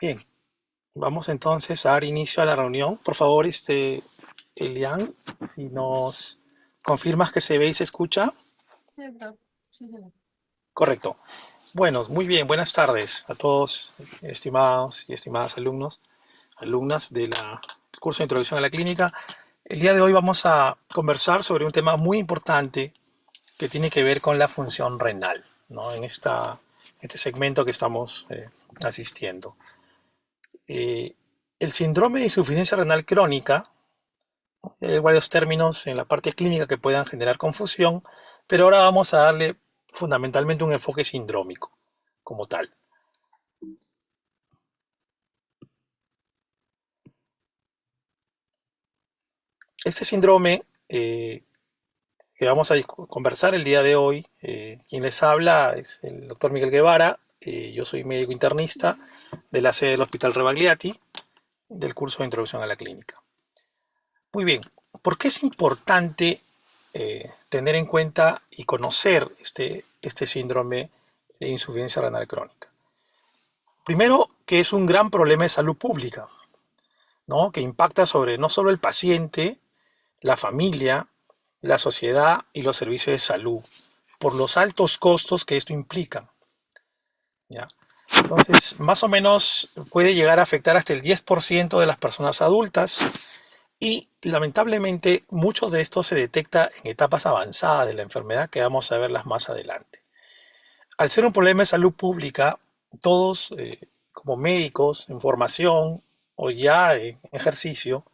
Bien, vamos entonces a dar inicio a la reunión. Por favor, Elian, si nos confirmas que se ve y se escucha. Sí, doctor. Sí, sí. Correcto. Bueno, muy bien, buenas tardes a todos, estimados y estimadas alumnas del curso de Introducción a la Clínica. El día de hoy vamos a conversar sobre un tema muy importante que tiene que ver con la función renal, ¿no? En este segmento que estamos asistiendo. Eh, el síndrome de insuficiencia renal crónica, hay varios términos en la parte clínica que puedan generar confusión, pero ahora vamos a darle fundamentalmente un enfoque sindrómico como tal. Este síndrome que vamos a conversar el día de hoy, quien les habla es el doctor Miguel Guevara, yo soy médico internista de la sede del Hospital Rebagliati, del curso de Introducción a la Clínica. Muy bien, ¿por qué es importante tener en cuenta y conocer este síndrome de insuficiencia renal crónica? Primero, que es un gran problema de salud pública, ¿no? Que impacta sobre no solo el paciente, la familia, la sociedad y los servicios de salud, por los altos costos que esto implica, ¿ya? Entonces, más o menos puede llegar a afectar hasta el 10% de las personas adultas y lamentablemente muchos de estos se detecta en etapas avanzadas de la enfermedad que vamos a verlas más adelante. Al ser un problema de salud pública, todos como médicos en formación o ya en ejercicio,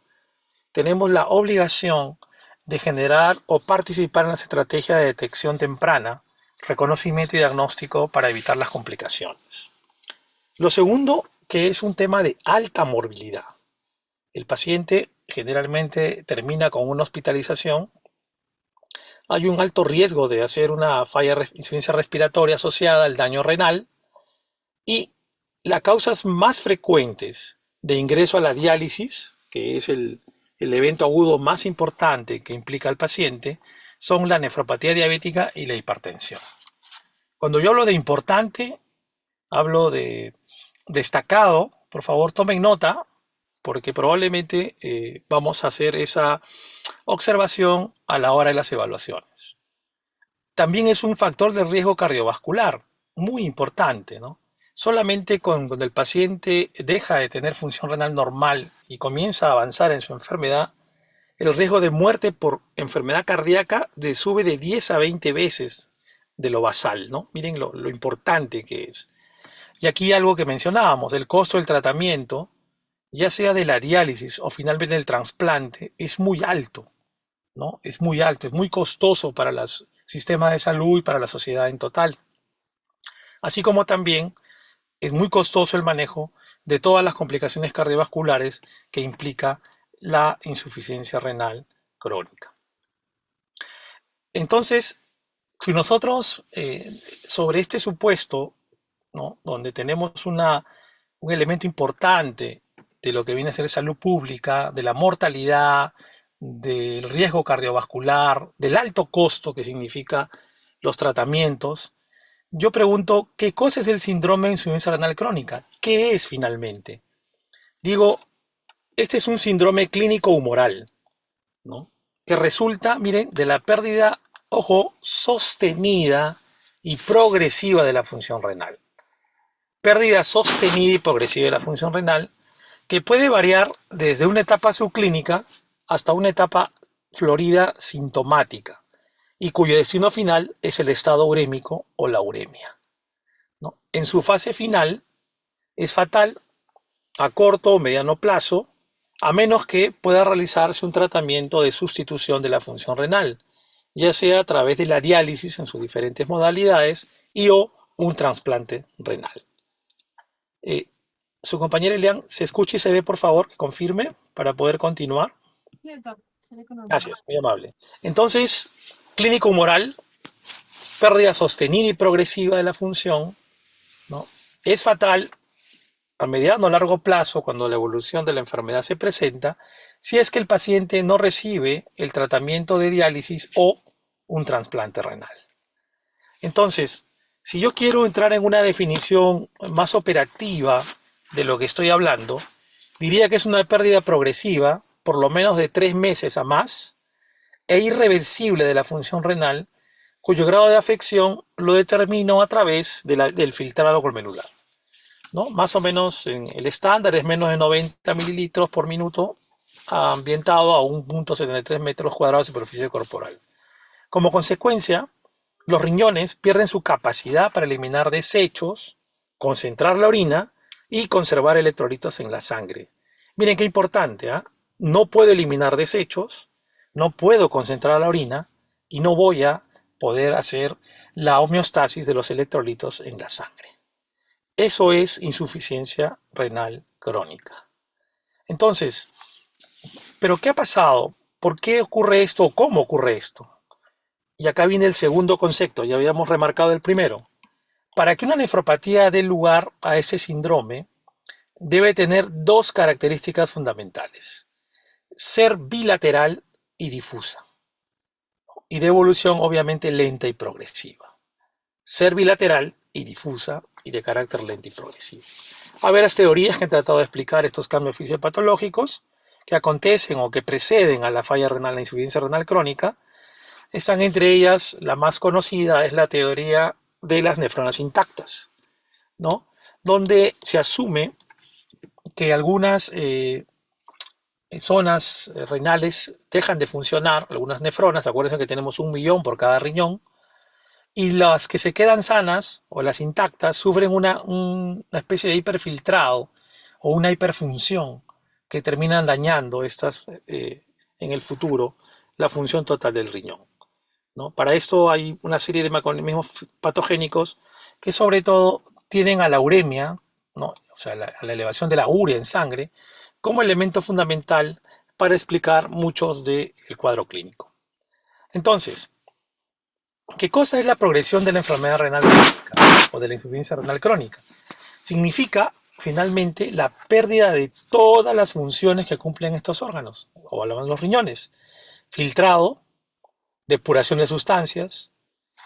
tenemos la obligación de generar o participar en las estrategias de detección temprana, reconocimiento y diagnóstico para evitar las complicaciones. Lo segundo, que es un tema de alta morbilidad. El paciente generalmente termina con una hospitalización. Hay un alto riesgo de hacer una falla de insuficiencia respiratoria asociada al daño renal y las causas más frecuentes de ingreso a la diálisis, que es el evento agudo más importante que implica al paciente, son la nefropatía diabética y la hipertensión. Cuando yo hablo de importante, hablo de destacado. Por favor, tomen nota, porque probablemente vamos a hacer esa observación a la hora de las evaluaciones. También es un factor de riesgo cardiovascular, muy importante, ¿no? Solamente cuando el paciente deja de tener función renal normal y comienza a avanzar en su enfermedad, el riesgo de muerte por enfermedad cardíaca sube de 10 a 20 veces de lo basal, ¿no? Miren lo importante que es. Y aquí algo que mencionábamos, el costo del tratamiento, ya sea de la diálisis o finalmente del trasplante, es muy alto, ¿no? Es muy alto, es muy costoso para los sistemas de salud y para la sociedad en total. Así como también es muy costoso el manejo de todas las complicaciones cardiovasculares que implica la insuficiencia renal crónica. Entonces, si nosotros sobre este supuesto, ¿no? Donde tenemos un elemento importante de lo que viene a ser salud pública, de la mortalidad, del riesgo cardiovascular, del alto costo que significa los tratamientos, yo pregunto, ¿qué cosa es el síndrome de insuficiencia renal crónica? ¿Qué es finalmente? Digo, este es un síndrome clínico humoral, ¿no? Que resulta, miren, de la pérdida, ojo, sostenida y progresiva de la función renal. Pérdida sostenida y progresiva de la función renal que puede variar desde una etapa subclínica hasta una etapa florida sintomática y cuyo destino final es el estado urémico o la uremia, ¿no? En su fase final es fatal a corto o mediano plazo, a menos que pueda realizarse un tratamiento de sustitución de la función renal, ya sea a través de la diálisis en sus diferentes modalidades y o un trasplante renal. Eh, Su compañera Elian, ¿se escucha y se ve, por favor, que confirme para poder continuar? Sí, doctor. Se ve con normal. Gracias, muy amable. Entonces, clínico humoral, pérdida sostenida y progresiva de la función, ¿no? Es fatal a mediano o largo plazo cuando la evolución de la enfermedad se presenta, si es que el paciente no recibe el tratamiento de diálisis o un trasplante renal. Entonces, si yo quiero entrar en una definición más operativa de lo que estoy hablando, diría que es una pérdida progresiva, por lo menos de 3 meses a más, e irreversible de la función renal, cuyo grado de afección lo determino a través del filtrado glomerular, ¿no? Más o menos el estándar es menos de 90 mililitros por minuto, ambientado a 1,73 metros cuadrados de superficie corporal. Como consecuencia, los riñones pierden su capacidad para eliminar desechos, concentrar la orina y conservar electrolitos en la sangre. Miren qué importante, ¿eh? No puedo eliminar desechos, no puedo concentrar la orina y no voy a poder hacer la homeostasis de los electrolitos en la sangre. Eso es insuficiencia renal crónica. Entonces, ¿pero qué ha pasado? ¿Por qué ocurre esto o cómo ocurre esto? Y acá viene el segundo concepto, ya habíamos remarcado el primero. Para que una nefropatía dé lugar a ese síndrome, debe tener dos características fundamentales: ser bilateral y difusa, y de evolución obviamente lenta y progresiva. Ser bilateral y difusa y de carácter lento y progresivo. Hay varias teorías que han tratado de explicar estos cambios fisiopatológicos que acontecen o que preceden a la falla renal, la insuficiencia renal crónica. Están entre ellas, la más conocida es la teoría de las nefronas intactas, ¿no? Donde se asume que algunas zonas renales dejan de funcionar, algunas nefronas, acuérdense que tenemos 1 millón por cada riñón, y las que se quedan sanas o las intactas sufren una especie de hiperfiltrado o una hiperfunción que terminan dañando en el futuro la función total del riñón, ¿no? Para esto hay una serie de mecanismos patogénicos que sobre todo tienen a la uremia, ¿no? O sea, a la elevación de la urea en sangre, como elemento fundamental para explicar muchos del cuadro clínico. Entonces, ¿qué cosa es la progresión de la enfermedad renal crónica o de la insuficiencia renal crónica? Significa, finalmente, la pérdida de todas las funciones que cumplen estos órganos, o los riñones: filtrado, depuración de sustancias,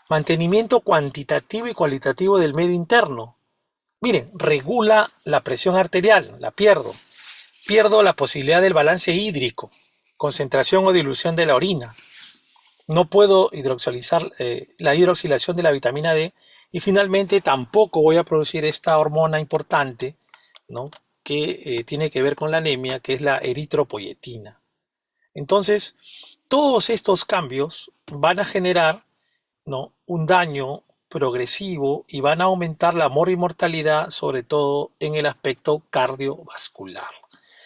mantenimiento cuantitativo y cualitativo del medio interno. Miren, regula la presión arterial, la pierdo. Pierdo la posibilidad del balance hídrico, concentración o dilución de la orina. No puedo hidroxilizar la hidroxilación de la vitamina D, y finalmente tampoco voy a producir esta hormona importante, ¿no? Que tiene que ver con la anemia, que es la eritropoyetina. Entonces, todos estos cambios van a generar, ¿no?, un daño progresivo y van a aumentar la mortalidad, sobre todo en el aspecto cardiovascular.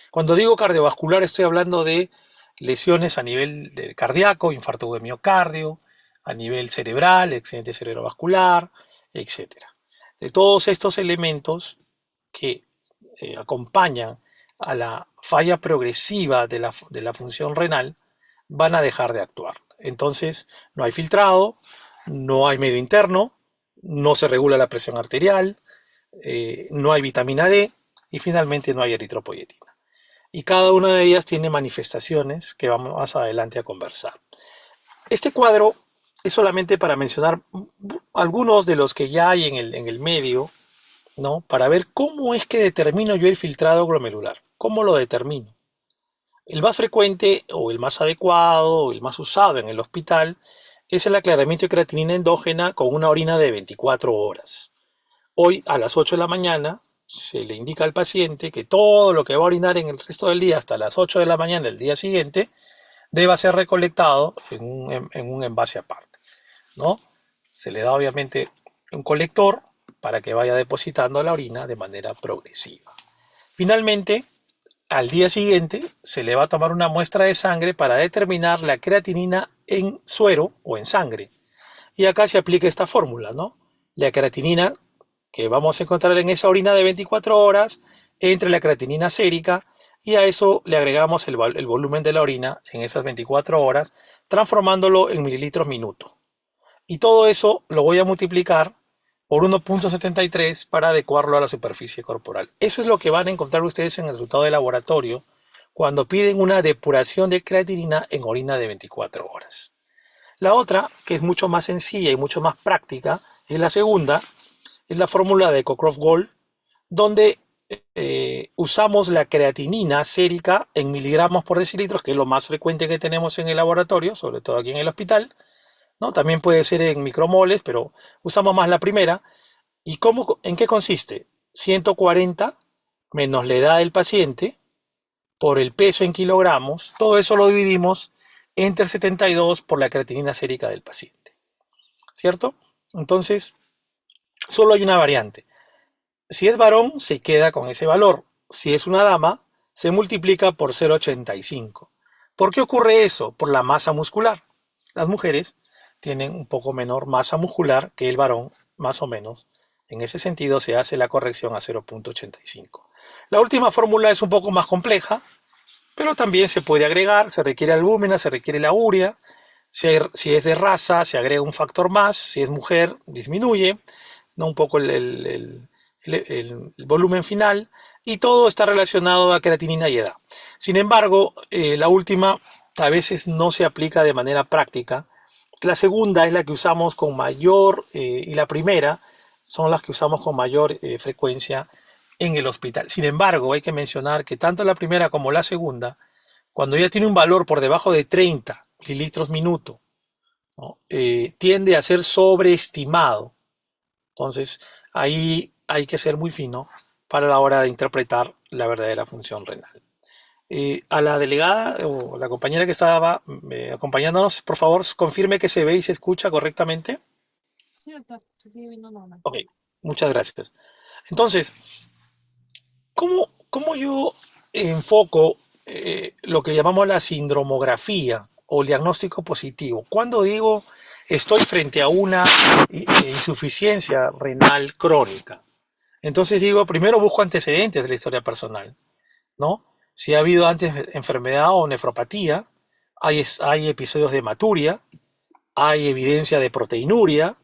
Cuando digo cardiovascular estoy hablando de lesiones a nivel cardíaco, infarto de miocardio, a nivel cerebral, accidente cerebrovascular, etc. De todos estos elementos que acompañan a la falla progresiva de la función renal van a dejar de actuar. Entonces, no hay filtrado, no hay medio interno, no se regula la presión arterial, no hay vitamina D y finalmente no hay eritropoyetina. Y cada una de ellas tiene manifestaciones que vamos más adelante a conversar. Este cuadro es solamente para mencionar algunos de los que ya hay en el medio, ¿no? Para ver cómo es que determino yo el filtrado glomerular. ¿Cómo lo determino? El más frecuente o el más adecuado o el más usado en el hospital es el aclaramiento de creatinina endógena con una orina de 24 horas. Hoy a las 8 de la mañana se le indica al paciente que todo lo que va a orinar en el resto del día hasta las 8 de la mañana del día siguiente deba ser recolectado en un envase aparte, ¿no? Se le da obviamente un colector para que vaya depositando la orina de manera progresiva. Finalmente, al día siguiente se le va a tomar una muestra de sangre para determinar la creatinina en suero o en sangre. Y acá se aplica esta fórmula, ¿no? La creatinina que vamos a encontrar en esa orina de 24 horas entre la creatinina sérica, y a eso le agregamos el volumen de la orina en esas 24 horas, transformándolo en mililitros minuto. Y todo eso lo voy a multiplicar por 1,73 para adecuarlo a la superficie corporal. Eso es lo que van a encontrar ustedes en el resultado de laboratorio cuando piden una depuración de creatinina en orina de 24 horas. La otra, que es mucho más sencilla y mucho más práctica, es la segunda, es la fórmula de Cockcroft-Gault, donde usamos la creatinina sérica en miligramos por decilitros, que es lo más frecuente que tenemos en el laboratorio, sobre todo aquí en el hospital, ¿no? También puede ser en micromoles, pero usamos más la primera. ¿Y en qué consiste? 140 menos la edad del paciente por el peso en kilogramos, todo eso lo dividimos entre 72 por la creatinina sérica del paciente, ¿cierto? Entonces, solo hay una variante. Si es varón, se queda con ese valor. Si es una dama, se multiplica por 0,85. ¿Por qué ocurre eso? Por la masa muscular. Las mujeres tienen un poco menor masa muscular que el varón, más o menos. En ese sentido, se hace la corrección a 0,85. La última fórmula es un poco más compleja, pero también se puede agregar. Se requiere albúmina, se requiere la urea. Si es de raza, se agrega un factor más. Si es mujer, disminuye, ¿no? Un poco el volumen final, y todo está relacionado a creatinina y edad. Sin embargo, la última a veces no se aplica de manera práctica. La segunda es la que usamos con mayor, y la primera son las que usamos con mayor frecuencia en el hospital. Sin embargo, hay que mencionar que tanto la primera como la segunda, cuando ya tiene un valor por debajo de 30 mililitros minuto, ¿no? Tiende a ser sobreestimado. Entonces, ahí hay que ser muy fino para la hora de interpretar la verdadera función renal. A la delegada o la compañera que estaba acompañándonos, por favor, confirme que se ve y se escucha correctamente. Sí, doctor, se sigue viendo normal. Ok, muchas gracias. Entonces, ¿cómo yo enfoco lo que llamamos la sindromografía o el diagnóstico positivo? Cuando digo estoy frente a una insuficiencia renal crónica, entonces digo, primero busco antecedentes de la historia personal, ¿no? Si ha habido antes enfermedad o nefropatía, hay episodios de hematuria, hay evidencia de proteinuria,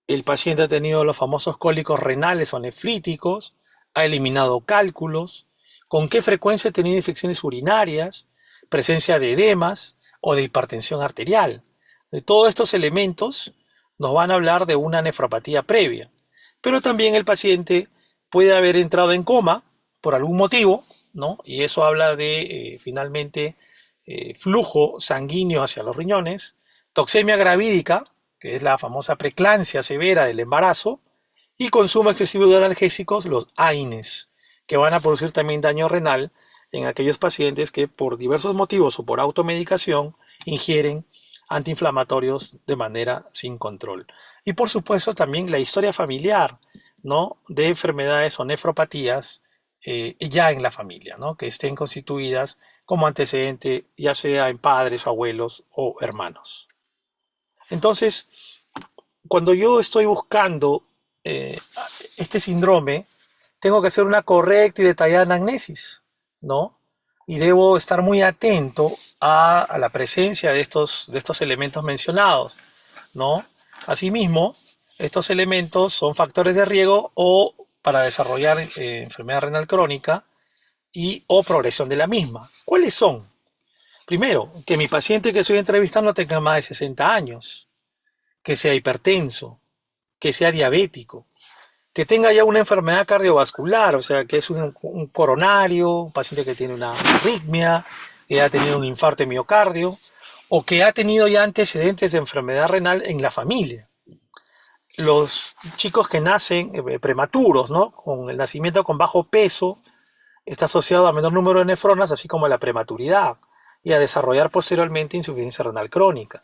el paciente ha tenido los famosos cólicos renales o nefríticos, ha eliminado cálculos, con qué frecuencia ha tenido infecciones urinarias, presencia de edemas o de hipertensión arterial. De todos estos elementos nos van a hablar de una nefropatía previa. Pero también el paciente puede haber entrado en coma por algún motivo, ¿no? Y eso habla de finalmente flujo sanguíneo hacia los riñones, toxemia gravídica, que es la famosa preeclampsia severa del embarazo, y consumo excesivo de analgésicos, los AINES, que van a producir también daño renal en aquellos pacientes que por diversos motivos o por automedicación ingieren antiinflamatorios de manera sin control. Y por supuesto también la historia familiar, ¿no? De enfermedades o nefropatías ya en la familia, ¿no? Que estén constituidas como antecedente, ya sea en padres, abuelos o hermanos. Entonces, cuando yo estoy buscando eh, este síndrome, tengo que hacer una correcta y detallada anamnesis, ¿no? Y debo estar muy atento a la presencia de estos elementos mencionados, ¿no? Asimismo, estos elementos son factores de riesgo o para desarrollar enfermedad renal crónica y o progresión de la misma. ¿Cuáles son? Primero, que mi paciente que estoy entrevistando tenga más de 60 años, que sea hipertenso, que sea diabético, que tenga ya una enfermedad cardiovascular, o sea, que es un coronario, un paciente que tiene una arritmia, que ha tenido un infarto de miocardio, o que ha tenido ya antecedentes de enfermedad renal en la familia. Los chicos que nacen prematuros, ¿no? Con el nacimiento con bajo peso, está asociado a menor número de nefronas, así como a la prematuridad, y a desarrollar posteriormente insuficiencia renal crónica,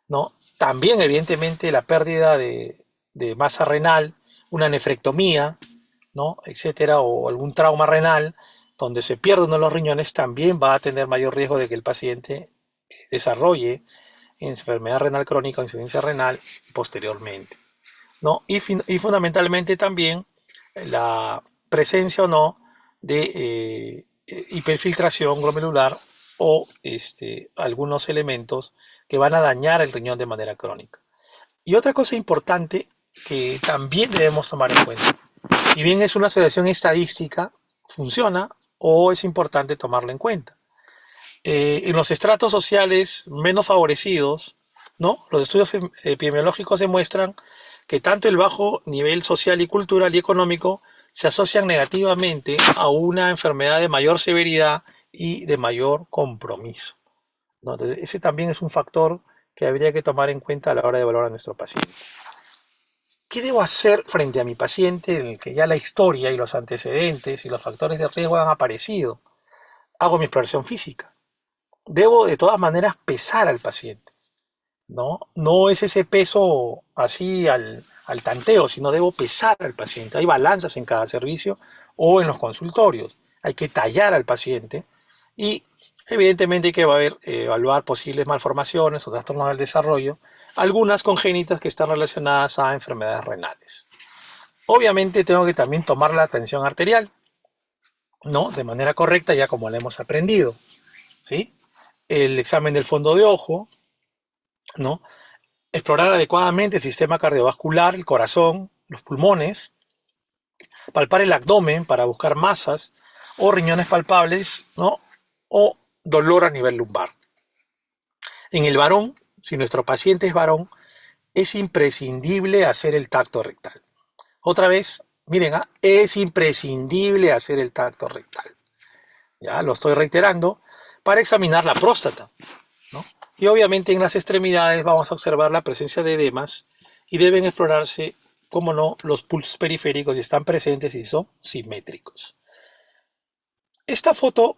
¿no? También, evidentemente, la pérdida de masa renal, una nefrectomía, ¿no? Etcétera, o algún trauma renal, donde se pierde uno de los riñones, también va a tener mayor riesgo de que el paciente desarrolle enfermedad renal crónica o insuficiencia renal posteriormente, ¿no? Y fundamentalmente también la presencia o no de hiperfiltración glomerular o algunos elementos que van a dañar el riñón de manera crónica. Y otra cosa importante que también debemos tomar en cuenta, si bien es una asociación estadística, funciona o es importante tomarla en cuenta. En los estratos sociales menos favorecidos, ¿no? Los estudios epidemiológicos demuestran que tanto el bajo nivel social y cultural y económico se asocian negativamente a una enfermedad de mayor severidad y de mayor compromiso, ¿no? Entonces, ese también es un factor que habría que tomar en cuenta a la hora de evaluar a nuestro paciente. ¿Qué debo hacer frente a mi paciente en el que ya la historia y los antecedentes y los factores de riesgo han aparecido? Hago mi exploración física. Debo de todas maneras pesar al paciente, ¿no? No es ese peso así al tanteo, sino debo pesar al paciente. Hay balanzas en cada servicio o en los consultorios. Hay que tallar al paciente y evidentemente hay que evaluar posibles malformaciones o trastornos del desarrollo, algunas congénitas que están relacionadas a enfermedades renales. Obviamente tengo que también tomar la tensión arterial, ¿no? De manera correcta, ya como la hemos aprendido, ¿sí? El examen del fondo de ojo, ¿no? Explorar adecuadamente el sistema cardiovascular, el corazón, los pulmones, palpar el abdomen para buscar masas o riñones palpables, ¿no? O dolor a nivel lumbar. En el varón, si nuestro paciente es varón, es imprescindible hacer el tacto rectal. Otra vez, miren, es imprescindible hacer el tacto rectal. Ya lo estoy reiterando, para examinar la próstata, ¿no? Y obviamente en las extremidades vamos a observar la presencia de edemas y deben explorarse, como no, los pulsos periféricos si están presentes y son simétricos. Esta foto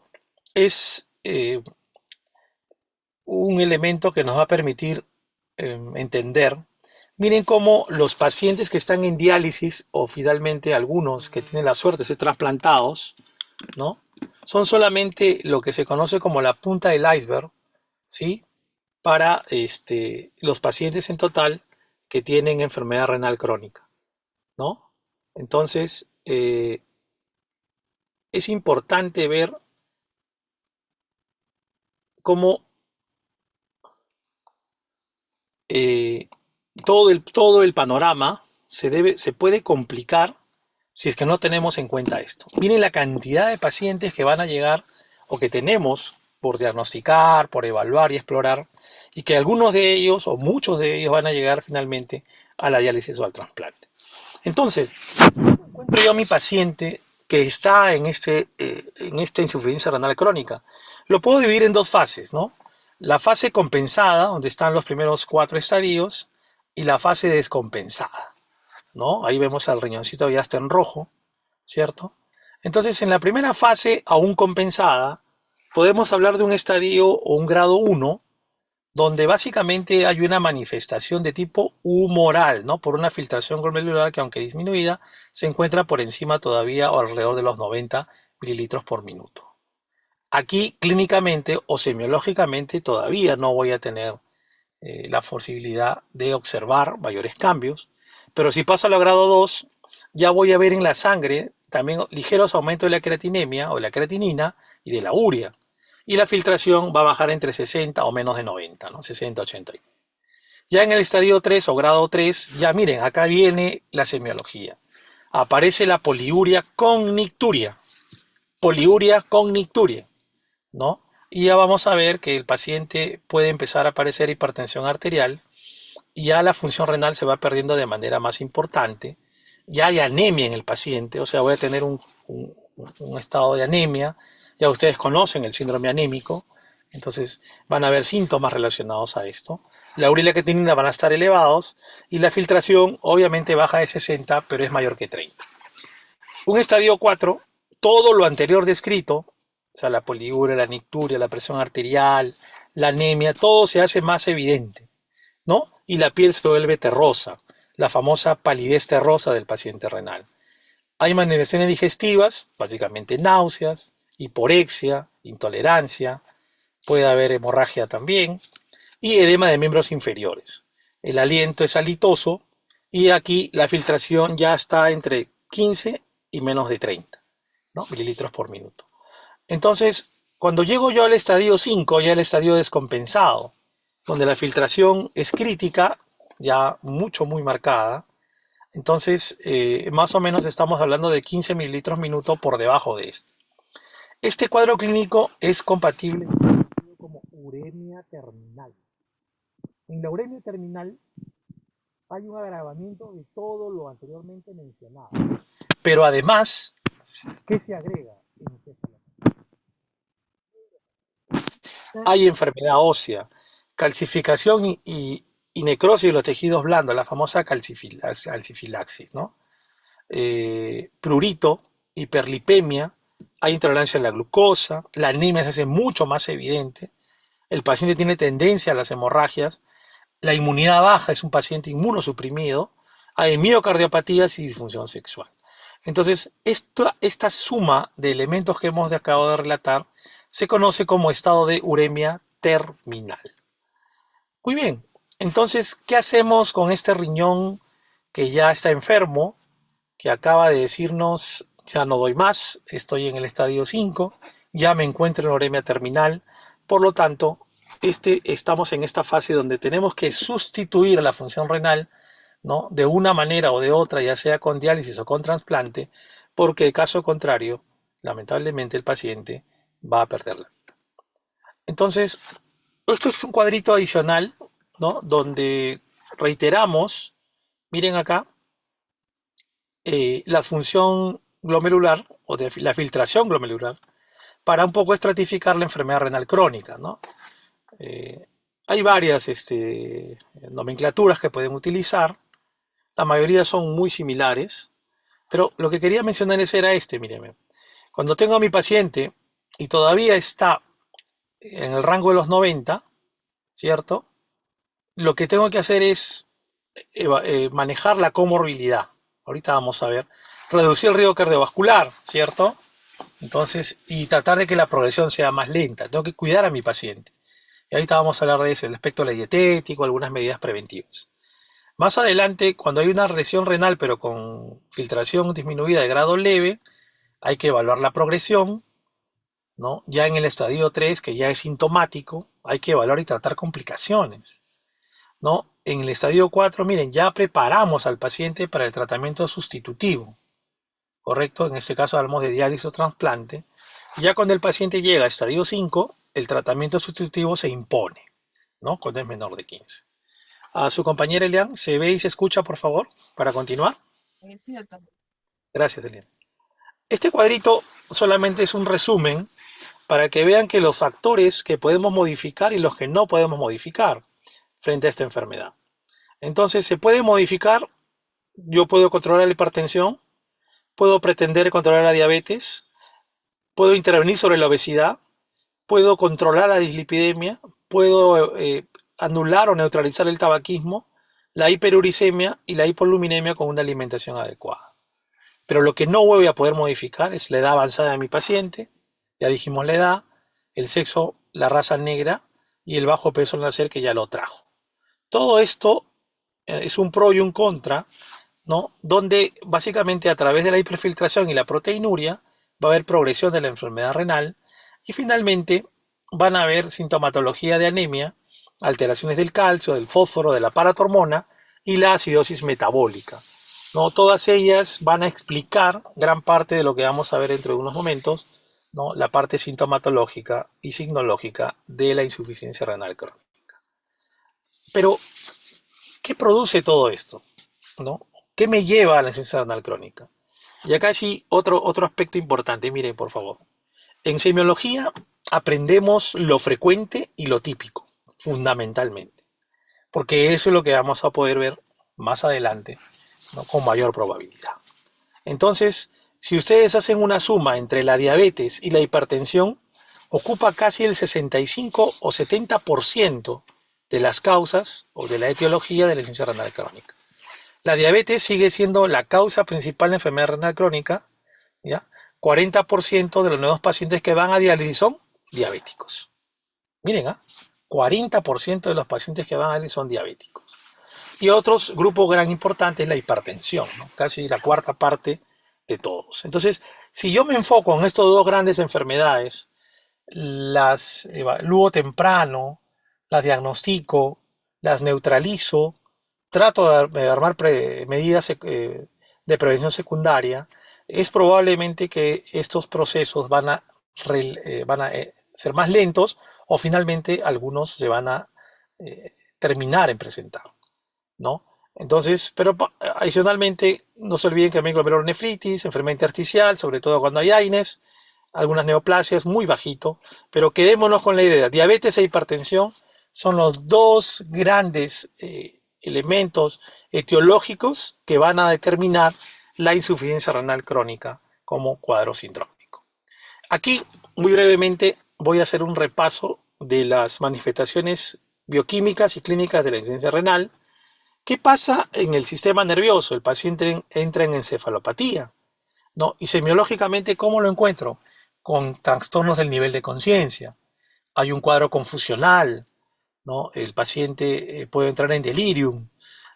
es un elemento que nos va a permitir entender. Miren cómo los pacientes que están en diálisis o finalmente algunos que tienen la suerte de ser trasplantados, ¿no? Son solamente lo que se conoce como la punta del iceberg, ¿sí? Para los pacientes en total que tienen enfermedad renal crónica, ¿no? Entonces, es importante ver cómo eh, todo el panorama se puede complicar si es que no tenemos en cuenta esto. Miren la cantidad de pacientes que van a llegar o que tenemos por diagnosticar, por evaluar y explorar, y que algunos de ellos o muchos de ellos van a llegar finalmente a la diálisis o al trasplante. Entonces, encuentro yo a mi paciente que está en esta insuficiencia renal crónica. Lo puedo dividir en dos fases, ¿no? La fase compensada, donde están los primeros 4 estadios, y la fase descompensada, ¿no? Ahí vemos al riñoncito ya está en rojo, ¿cierto? Entonces, en la primera fase, aún compensada, podemos hablar de un estadio o un grado 1, donde básicamente hay una manifestación de tipo humoral, ¿no? Por una filtración glomerular que, aunque disminuida, se encuentra por encima todavía o alrededor de los 90 mililitros por minuto. Aquí, clínicamente o semiológicamente, todavía no voy a tener la posibilidad de observar mayores cambios, pero si paso al grado 2, ya voy a ver en la sangre también ligeros aumentos de la creatinemia o la creatinina y de la urea. Y la filtración va a bajar entre 60 o menos de 90, ¿no? 60, 80. Ya en el estadio 3 o grado 3, ya miren, acá viene la semiología. Aparece la poliuria con nicturia. Poliuria con nicturia, ¿no? Y ya vamos a ver que el paciente puede empezar a aparecer hipertensión arterial y ya la función renal se va perdiendo de manera más importante. Ya hay anemia en el paciente, o sea, voy a tener un estado de anemia. Ya ustedes conocen el síndrome anémico, entonces van a haber síntomas relacionados a esto. La urea y la creatinina van a estar elevados y la filtración obviamente baja de 60, pero es mayor que 30. Un estadio 4, todo lo anterior descrito, o sea, la poliuria, la nicturia, la presión arterial, la anemia, todo se hace más evidente, ¿no? Y la piel se vuelve terrosa, la famosa palidez terrosa del paciente renal. Hay manifestaciones digestivas, básicamente náuseas, hiporexia, intolerancia, puede haber hemorragia también, y edema de miembros inferiores. El aliento es halitoso y aquí la filtración ya está entre 15 y menos de 30, ¿no? Mililitros por minuto. Entonces, cuando llego yo al estadio 5, ya el estadio descompensado, donde la filtración es crítica, ya muy marcada, entonces más o menos estamos hablando de 15 mililitros minuto por debajo de este. Este cuadro clínico es compatible como uremia terminal. En la uremia terminal hay un agravamiento de todo lo anteriormente mencionado. Pero además, ¿qué se agrega? Hay enfermedad ósea, calcificación y necrosis de los tejidos blandos, la famosa calcifilaxis, ¿no? Prurito, hiperlipemia, hay intolerancia a la glucosa, la anemia se hace mucho más evidente, el paciente tiene tendencia a las hemorragias, la inmunidad baja, es un paciente inmunosuprimido, hay miocardiopatías y disfunción sexual. Entonces, esta suma de elementos que hemos acabado de relatar se conoce como estado de uremia terminal. Muy bien, entonces, ¿qué hacemos con este riñón que ya está enfermo, que acaba de decirnos, ya no doy más, estoy en el estadio 5, ya me encuentro en uremia terminal, por lo tanto, estamos en esta fase donde tenemos que sustituir la función renal, ¿no? De una manera o de otra, ya sea con diálisis o con trasplante, porque de caso contrario, lamentablemente el paciente va a perderla. Entonces, esto es un cuadrito adicional, ¿no? Donde reiteramos, miren acá, la función glomerular o de la filtración glomerular para un poco estratificar la enfermedad renal crónica, ¿no? Eh, Hay varias nomenclaturas que pueden utilizar, la mayoría son muy similares, pero lo que quería mencionar era mírenme, cuando tengo a mi paciente y todavía está en el rango de los 90, ¿cierto? Lo que tengo que hacer es manejar la comorbilidad. Ahorita vamos a ver. Reducir el riesgo cardiovascular, ¿cierto? Entonces, y tratar de que la progresión sea más lenta. Tengo que cuidar a mi paciente. Y ahorita vamos a hablar de eso, el aspecto de la dietético, algunas medidas preventivas. Más adelante, cuando hay una lesión renal, pero con filtración disminuida de grado leve, hay que evaluar la progresión, ¿no? Ya en el estadio 3, que ya es sintomático, hay que evaluar y tratar complicaciones, ¿no? En el estadio 4, miren, ya preparamos al paciente para el tratamiento sustitutivo, ¿correcto? En este caso hablamos de diálisis o trasplante. Ya cuando el paciente llega a estadio 5, el tratamiento sustitutivo se impone, ¿no? Cuando es menor de 15. A su compañera Elian, ¿se ve y se escucha, por favor, para continuar? Sí, doctor. Gracias, Elian. Este cuadrito solamente es un resumen para que vean que los factores que podemos modificar y los que no podemos modificar frente a esta enfermedad. Entonces, se puede modificar, yo puedo controlar la hipertensión, puedo pretender controlar la diabetes, puedo intervenir sobre la obesidad, puedo controlar la dislipidemia, puedo anular o neutralizar el tabaquismo, la hiperuricemia y la hipoluminemia con una alimentación adecuada. Pero lo que no voy a poder modificar es la edad avanzada de mi paciente, ya dijimos la edad, el sexo, la raza negra y el bajo peso al nacer que ya lo trajo. Todo esto es un pro y un contra, ¿no? Donde básicamente a través de la hiperfiltración y la proteinuria va a haber progresión de la enfermedad renal y finalmente van a haber sintomatología de anemia, alteraciones del calcio, del fósforo, de la paratormona y la acidosis metabólica, ¿no? Todas ellas van a explicar gran parte de lo que vamos a ver dentro de unos momentos, ¿no? La parte sintomatológica y signológica de la insuficiencia renal crónica. Pero, ¿qué produce todo esto? ¿No? ¿Qué me lleva a la insuficiencia renal crónica? Y acá sí, otro aspecto importante, miren por favor. En semiología aprendemos lo frecuente y lo típico, fundamentalmente, porque eso es lo que vamos a poder ver más adelante, ¿no? Con mayor probabilidad. Entonces, si ustedes hacen una suma entre la diabetes y la hipertensión, ocupa casi el 65 o 70% de las causas o de la etiología de la insuficiencia renal crónica. La diabetes sigue siendo la causa principal de enfermedad renal crónica, ¿ya? 40% de los nuevos pacientes que van a diálisis son diabéticos. Miren, ¿ah? 40% de los pacientes que van a diálisis son diabéticos. Y otros grupos gran importante es la hipertensión, ¿no? Casi la cuarta parte de todos. Entonces, si yo me enfoco en estas dos grandes enfermedades, las evalúo temprano, las diagnostico, las neutralizo, trato de armar medidas de prevención secundaria, es probablemente que estos procesos van a ser más lentos o finalmente algunos se van a terminar en presentar, ¿no? Entonces, pero adicionalmente, no se olviden que también glomerulonefritis, enfermedad intersticial, sobre todo cuando hay AINES, algunas neoplasias, muy bajito, pero quedémonos con la idea, diabetes e hipertensión son los dos grandes elementos etiológicos que van a determinar la insuficiencia renal crónica como cuadro sindrómico. Aquí, muy brevemente, voy a hacer un repaso de las manifestaciones bioquímicas y clínicas de la insuficiencia renal. ¿Qué pasa en el sistema nervioso? El paciente entra en encefalopatía, ¿no? Y semiológicamente, ¿cómo lo encuentro? Con trastornos del nivel de conciencia. Hay un cuadro confusional, ¿no? El paciente puede entrar en delirium.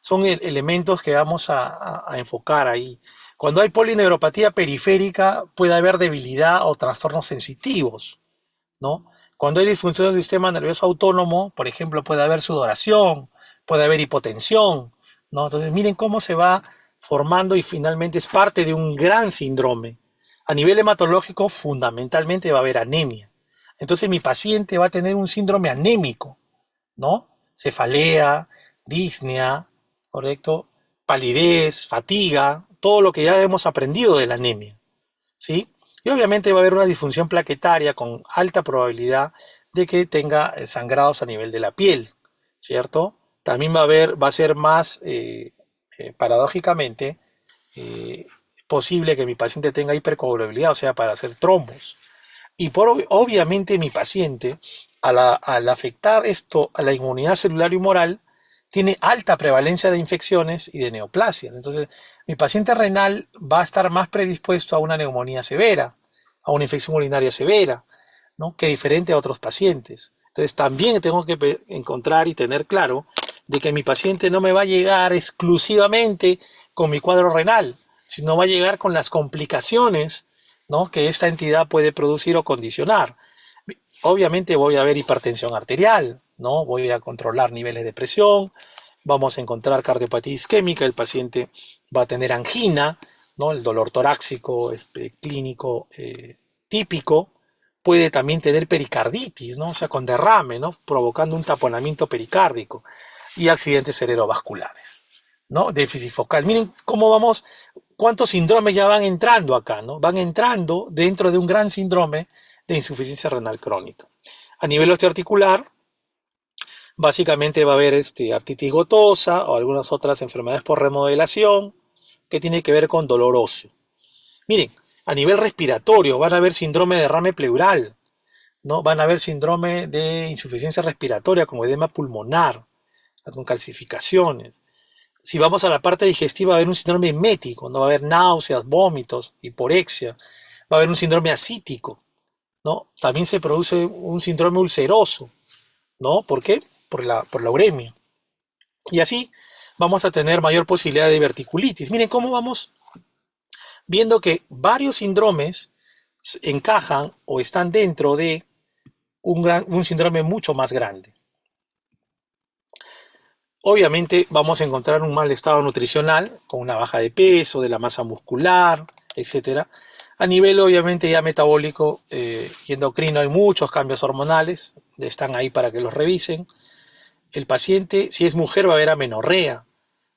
Son elementos que vamos a enfocar ahí. Cuando hay polineuropatía periférica, puede haber debilidad o trastornos sensitivos, ¿no? Cuando hay disfunción del sistema nervioso autónomo, por ejemplo, puede haber sudoración, puede haber hipotensión, ¿no? Entonces, miren cómo se va formando y finalmente es parte de un gran síndrome. A nivel hematológico, fundamentalmente va a haber anemia. Entonces, mi paciente va a tener un síndrome anémico, ¿no? Cefalea, disnea, ¿correcto? Palidez, fatiga, todo lo que ya hemos aprendido de la anemia, ¿sí? Y obviamente va a haber una disfunción plaquetaria con alta probabilidad de que tenga sangrados a nivel de la piel, ¿cierto? También va a ser más, paradójicamente, eh, posible que mi paciente tenga hipercoagulabilidad, o sea, para hacer trombos. Y obviamente mi paciente, al afectar esto a la inmunidad celular y humoral, tiene alta prevalencia de infecciones y de neoplasias. Entonces, mi paciente renal va a estar más predispuesto a una neumonía severa, a una infección urinaria severa, ¿no? Que diferente a otros pacientes. Entonces, también tengo que encontrar y tener claro de que mi paciente no me va a llegar exclusivamente con mi cuadro renal, sino va a llegar con las complicaciones, ¿no? Que esta entidad puede producir o condicionar. Obviamente voy a ver hipertensión arterial, ¿no? Voy a controlar niveles de presión, vamos a encontrar cardiopatía isquémica, el paciente va a tener angina, ¿no? El dolor torácico clínico típico, puede también tener pericarditis, ¿no? O sea, con derrame, ¿no? Provocando un taponamiento pericárdico y accidentes cerebrovasculares, ¿no? Déficit focal. Miren cómo vamos, cuántos síndromes ya van entrando acá, ¿no? Van entrando dentro de un gran síndrome de insuficiencia renal crónica. A nivel osteoarticular, básicamente va a haber artritis gotosa o algunas otras enfermedades por remodelación que tiene que ver con dolor óseo. Miren, a nivel respiratorio van a haber síndrome de derrame pleural, ¿no? Van a haber síndrome de insuficiencia respiratoria como edema pulmonar, con calcificaciones. Si vamos a la parte digestiva, va a haber un síndrome emético, ¿no? Va a haber náuseas, vómitos, hiporexia, va a haber un síndrome acítico, ¿no? También se produce un síndrome ulceroso, ¿no? ¿Por qué? Por la uremia. Y así vamos a tener mayor posibilidad de diverticulitis. Miren cómo vamos viendo que varios síndromes encajan o están dentro de un síndrome mucho más grande. Obviamente vamos a encontrar un mal estado nutricional, con una baja de peso, de la masa muscular, etcétera. A nivel obviamente ya metabólico y endocrino hay muchos cambios hormonales, están ahí para que los revisen. El paciente, si es mujer, va a haber amenorrea,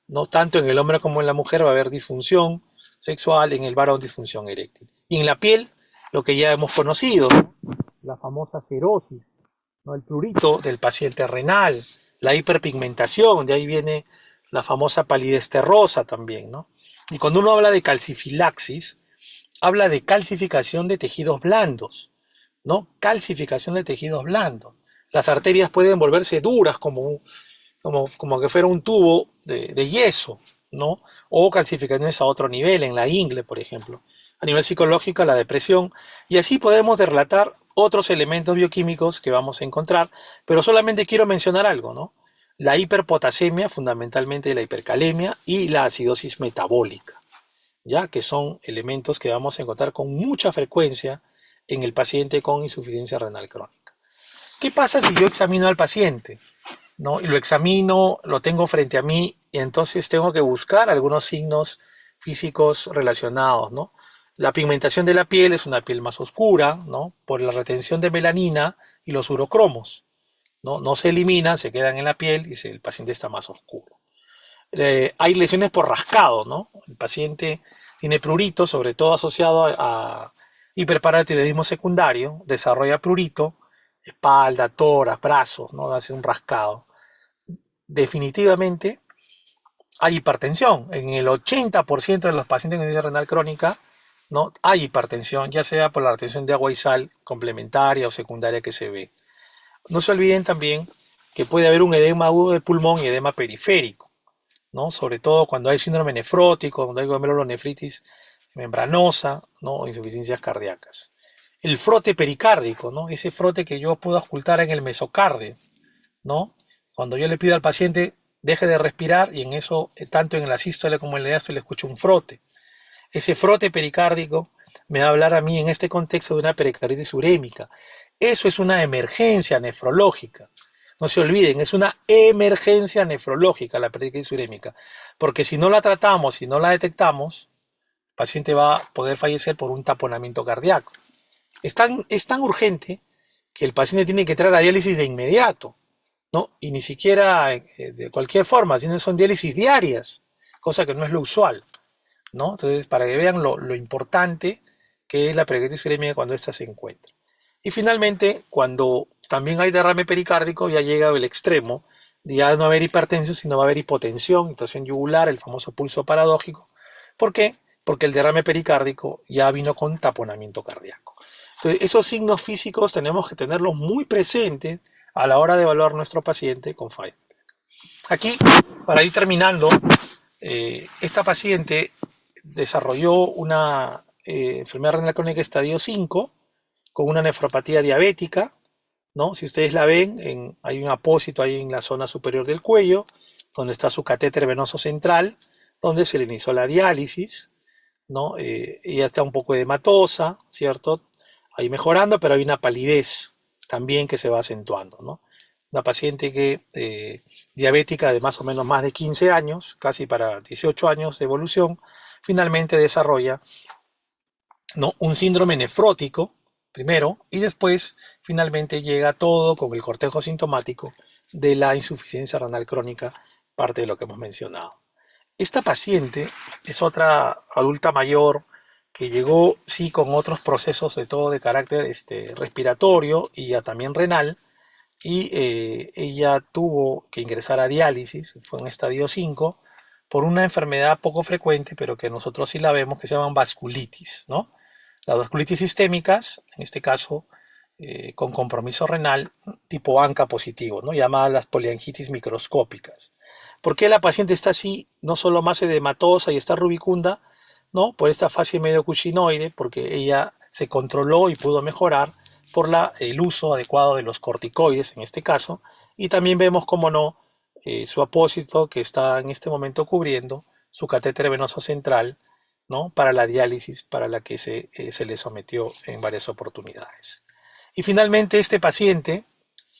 ¿no? Tanto en el hombre como en la mujer va a haber disfunción sexual, en el varón disfunción eréctil. Y en la piel, lo que ya hemos conocido, ¿no? La famosa cerosis, ¿no? El prurito del paciente renal, la hiperpigmentación, de ahí viene la famosa palidez terrosa también, ¿no? Y cuando uno habla de calcifilaxis, habla de calcificación de tejidos blandos, ¿no? Calcificación de tejidos blandos. Las arterias pueden volverse duras como que fuera un tubo de yeso, ¿no? O calcificaciones a otro nivel, en la ingle, por ejemplo. A nivel psicológico, la depresión. Y así podemos relatar otros elementos bioquímicos que vamos a encontrar, pero solamente quiero mencionar algo, ¿no? La hiperpotasemia, fundamentalmente la hipercalemia, y la acidosis metabólica, ¿ya? Que son elementos que vamos a encontrar con mucha frecuencia en el paciente con insuficiencia renal crónica. ¿Qué pasa si yo examino al paciente? ¿No? Y lo examino, lo tengo frente a mí y entonces tengo que buscar algunos signos físicos relacionados, ¿no? La pigmentación de la piel es una piel más oscura, ¿no? Por la retención de melanina y los urocromos, ¿no? No se eliminan, se quedan en la piel y el paciente está más oscuro. Hay lesiones por rascado, ¿no? El paciente tiene prurito, sobre todo asociado a hiperparatiroidismo secundario, desarrolla prurito, espalda, tórax, brazos, ¿no? Hace un rascado. Definitivamente hay hipertensión. En el 80% de los pacientes con insuficiencia renal crónica, ¿no? Hay hipertensión, ya sea por la retención de agua y sal complementaria o secundaria que se ve. No se olviden también que puede haber un edema agudo de pulmón y edema periférico, ¿no? Sobre todo cuando hay síndrome nefrótico, cuando hay glomerulonefritis membranosa, ¿no? O insuficiencias cardíacas. El frote pericárdico, ¿no? Ese frote que yo puedo ocultar en el mesocardio, ¿no? Cuando yo le pido al paciente deje de respirar y en eso, tanto en la sístole como en la diástole, escucho un frote. Ese frote pericárdico me va a hablar a mí en este contexto de una pericarditis urémica. Eso es una emergencia nefrológica. No se olviden, es una emergencia nefrológica la pericarditis urémica, porque si no la tratamos, si no la detectamos, el paciente va a poder fallecer por un taponamiento cardíaco. Es tan urgente que el paciente tiene que entrar a diálisis de inmediato, ¿no? Y ni siquiera de cualquier forma, sino son diálisis diarias, cosa que no es lo usual, ¿no? Entonces, para que vean lo importante que es la pericarditis urémica cuando ésta se encuentra. Y finalmente, cuando también hay derrame pericárdico, ya llega el extremo, de ya no haber hipertensión, sino va a haber hipotensión, intención yugular, el famoso pulso paradójico. ¿Por qué? Porque el derrame pericárdico ya vino con taponamiento cardíaco. Entonces, esos signos físicos tenemos que tenerlos muy presentes a la hora de evaluar nuestro paciente con FIRE. Aquí, para ir terminando, esta paciente desarrolló una enfermedad renal crónica estadio 5 con una nefropatía diabética, ¿no? Si ustedes la ven, hay un apósito ahí en la zona superior del cuello, donde está su catéter venoso central, donde se le inició la diálisis, ¿no? Ella está un poco edematosa, ¿cierto? Ahí mejorando, pero hay una palidez también que se va acentuando, ¿no? Una paciente que diabética de más o menos más de 15 años, casi para 18 años de evolución, finalmente desarrolla, ¿no? Un síndrome nefrótico, primero, y después finalmente llega todo con el cortejo sintomático de la insuficiencia renal crónica, parte de lo que hemos mencionado. Esta paciente es otra adulta mayor que llegó, sí, con otros procesos de todo de carácter respiratorio y ya también renal, y ella tuvo que ingresar a diálisis, fue en estadio 5, por una enfermedad poco frecuente, pero que nosotros sí la vemos, que se llaman vasculitis, ¿no? Las vasculitis sistémicas, en este caso, con compromiso renal, tipo ANCA positivo, ¿no? Llamadas las poliangitis microscópicas. ¿Por qué la paciente está así, no solo más edematosa y está rubicunda, ¿no? Por esta fase medio cuchinoide, porque ella se controló y pudo mejorar por el uso adecuado de los corticoides en este caso, y también vemos, como no, su apósito que está en este momento cubriendo su catéter venoso central, ¿no? Para la diálisis para la que se le sometió en varias oportunidades. Y finalmente este paciente,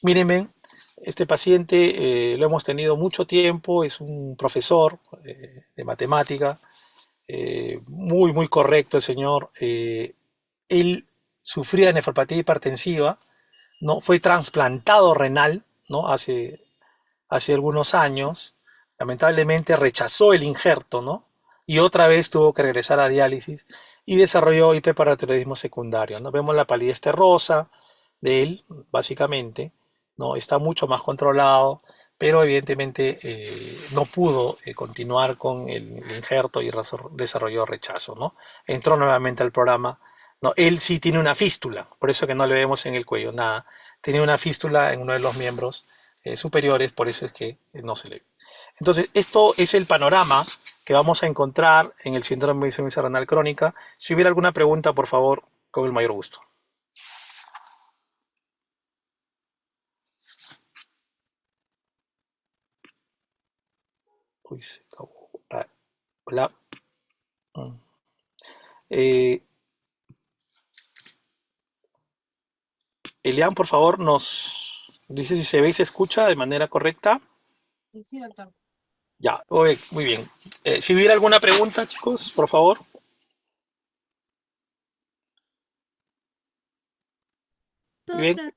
mírenme, este paciente lo hemos tenido mucho tiempo, es un profesor de matemática, muy, muy correcto el señor. Él sufría de nefropatía hipertensiva, ¿no? Fue trasplantado renal, ¿no? Hace algunos años. Lamentablemente rechazó el injerto, ¿no? Y otra vez tuvo que regresar a diálisis y desarrolló hiperparatiroidismo secundario, ¿no? Vemos la palidez terrosa de él, básicamente, ¿no? Está mucho más controlado, pero evidentemente no pudo continuar con el injerto y desarrolló rechazo, ¿no? Entró nuevamente al programa. No, él sí tiene una fístula, por eso que no le vemos en el cuello nada. Tiene una fístula en uno de los miembros superiores, por eso es que no se le ve. Entonces, esto es el panorama que vamos a encontrar en el síndrome de insuficiencia renal crónica. Si hubiera alguna pregunta, por favor, con el mayor gusto. Uy, se acabó. Ah, hola. Mm. Eh, Elian, por favor, nos dice si se ve y se escucha de manera correcta. Sí, doctor. Ya, muy bien. Si hubiera alguna pregunta, chicos, por favor. Muy bien.